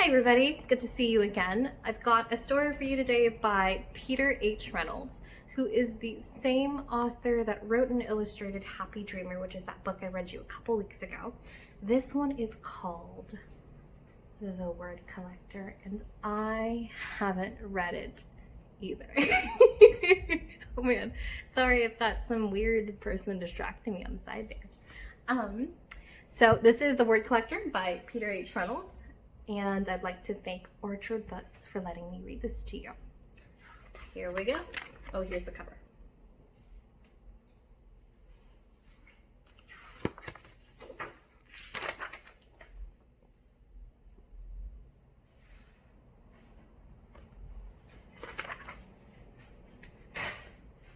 Hi everybody, good to see you again. I've got a story for you today by Peter H. Reynolds, who is the same author that wrote and illustrated Happy Dreamer, which is that book I read you a couple weeks ago. This one is called The Word Collector, and I haven't read it either. Oh man, sorry if that's some weird person distracting me on the side there. So this is The Word Collector by Peter H. Reynolds. And I'd like to thank Orchard Books for letting me read this to you. Here we go. Oh, here's the cover.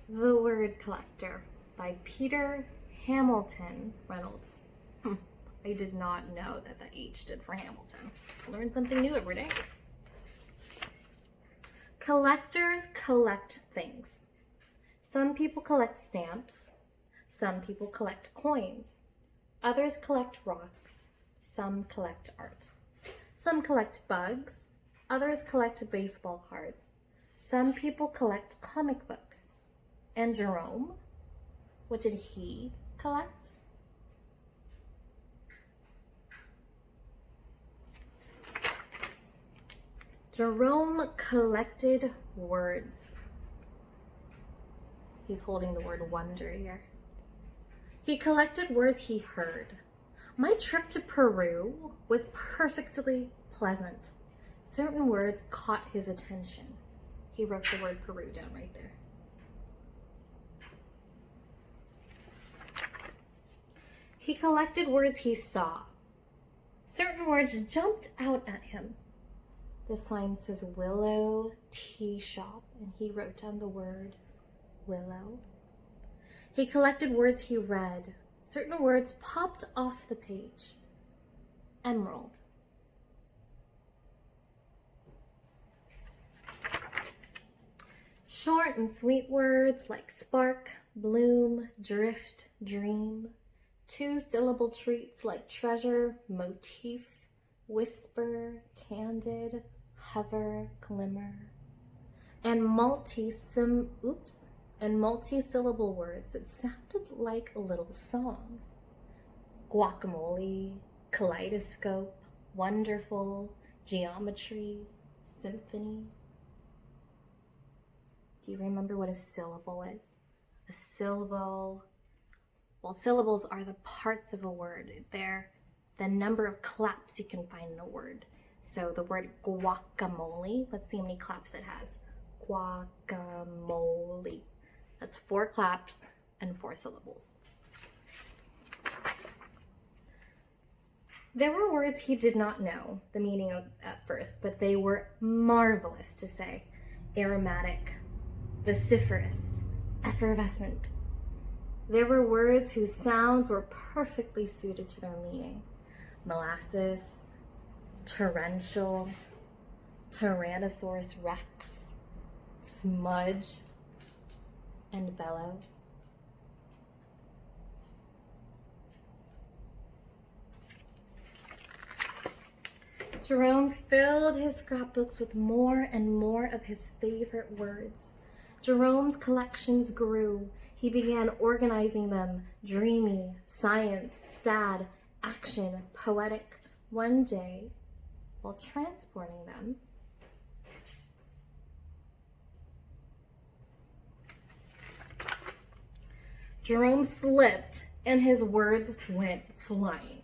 The Word Collector by Peter Hamilton Reynolds. I did not know that the H stood for Hamilton. I learn something new every day. Collectors collect things. Some people collect stamps. Some people collect coins. Others collect rocks. Some collect art. Some collect bugs. Others collect baseball cards. Some people collect comic books. And Jerome, what did he collect? Jerome collected words. He's holding the word wonder here. He collected words he heard. My trip to Peru was perfectly pleasant. Certain words caught his attention. He wrote the word Peru down right there. He collected words he saw. Certain words jumped out at him. The sign says Willow Tea Shop, and he wrote down the word willow. He collected words he read. Certain words popped off the page. Emerald. Short and sweet words like spark, bloom, drift, dream. Two-syllable treats like treasure, motif, whisper, candid, hover, glimmer, and multi-syllable words that sounded like little songs. Guacamole, kaleidoscope, wonderful, geometry, symphony. Do you remember what a syllable is? A syllable, well, syllables are the parts of a word. They're the number of claps you can find in a word. So the word guacamole, let's see how many claps it has. Guacamole. That's 4 claps and 4 syllables. There were words he did not know the meaning of at first, but they were marvelous to say. Aromatic, vociferous, effervescent. There were words whose sounds were perfectly suited to their meaning. Molasses, torrential, Tyrannosaurus rex, smudge, and bellow. Jerome filled his scrapbooks with more and more of his favorite words. Jerome's collections grew. He began organizing them: dreamy, science, sad, action, poetic. One day, while transporting them, Jerome slipped and his words went flying.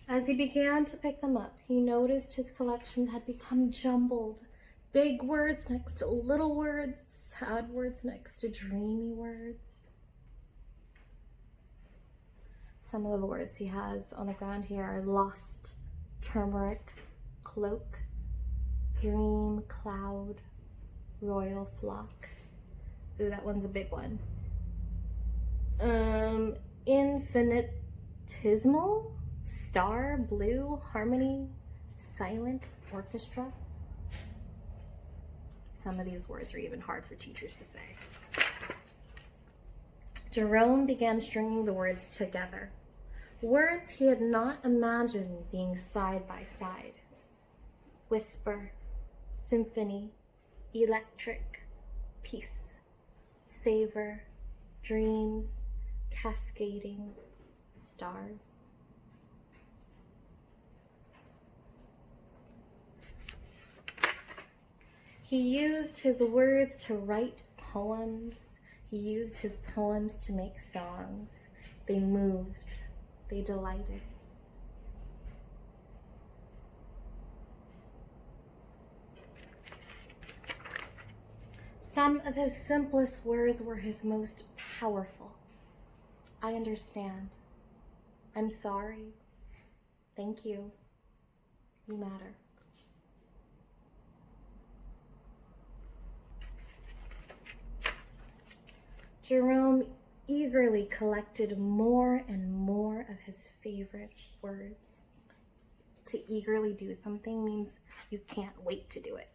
As he began to pick them up, he noticed his collection had become jumbled. Big words next to little words, sad words next to dreamy words. Some of the words he has on the ground here are lost, turmeric, cloak, dream, cloud, royal flock. Ooh, that one's a big one. Infinitesimal, star, blue, harmony, silent, orchestra. Some of these words are even hard for teachers to say. Jerome began stringing the words together. Words he had not imagined being side by side. Whisper, symphony, electric, peace, savor, dreams, cascading, stars. He used his words to write poems. He used his poems to make songs. They moved. They delighted. Some of his simplest words were his most powerful. I understand. I'm sorry. Thank you. You matter. Jerome eagerly collected more and more of his favorite words. To eagerly do something means you can't wait to do it.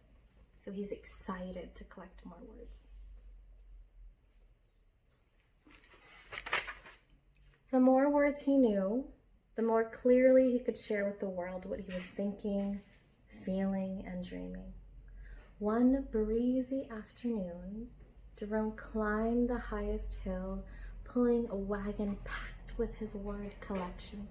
So he's excited to collect more words. The more words he knew, the more clearly he could share with the world what he was thinking, feeling, and dreaming. One breezy afternoon, Jerome climbed the highest hill, pulling a wagon packed with his word collection.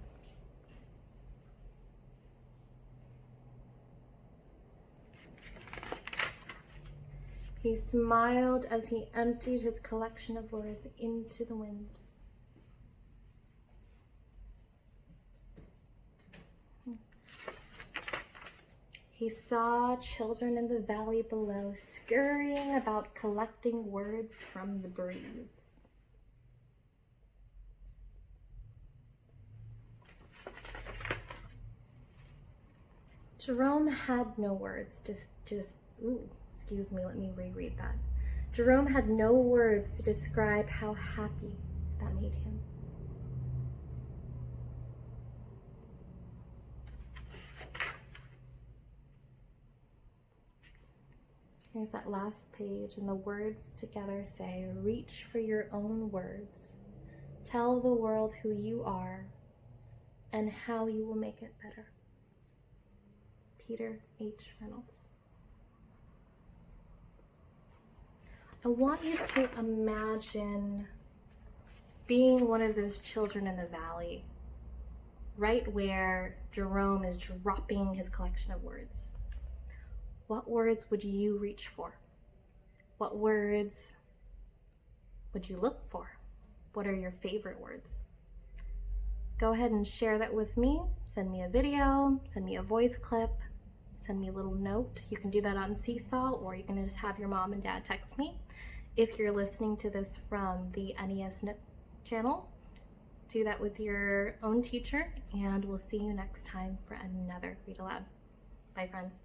He smiled as he emptied his collection of words into the wind. He saw children in the valley below scurrying about collecting words from the breeze. Jerome had no words let me reread that. Jerome had no words to describe how happy that made him. Here's that last page, and the words together say, reach for your own words. Tell the world who you are and how you will make it better. Peter H. Reynolds. I want you to imagine being one of those children in the valley, right where Jerome is dropping his collection of words. What words would you reach for? What words would you look for? What are your favorite words? Go ahead and share that with me. Send me a video, send me a voice clip, send me a little note. You can do that on Seesaw, or you can just have your mom and dad text me. If you're listening to this from the NES channel, do that with your own teacher, and we'll see you next time for another Read Aloud. Bye, friends.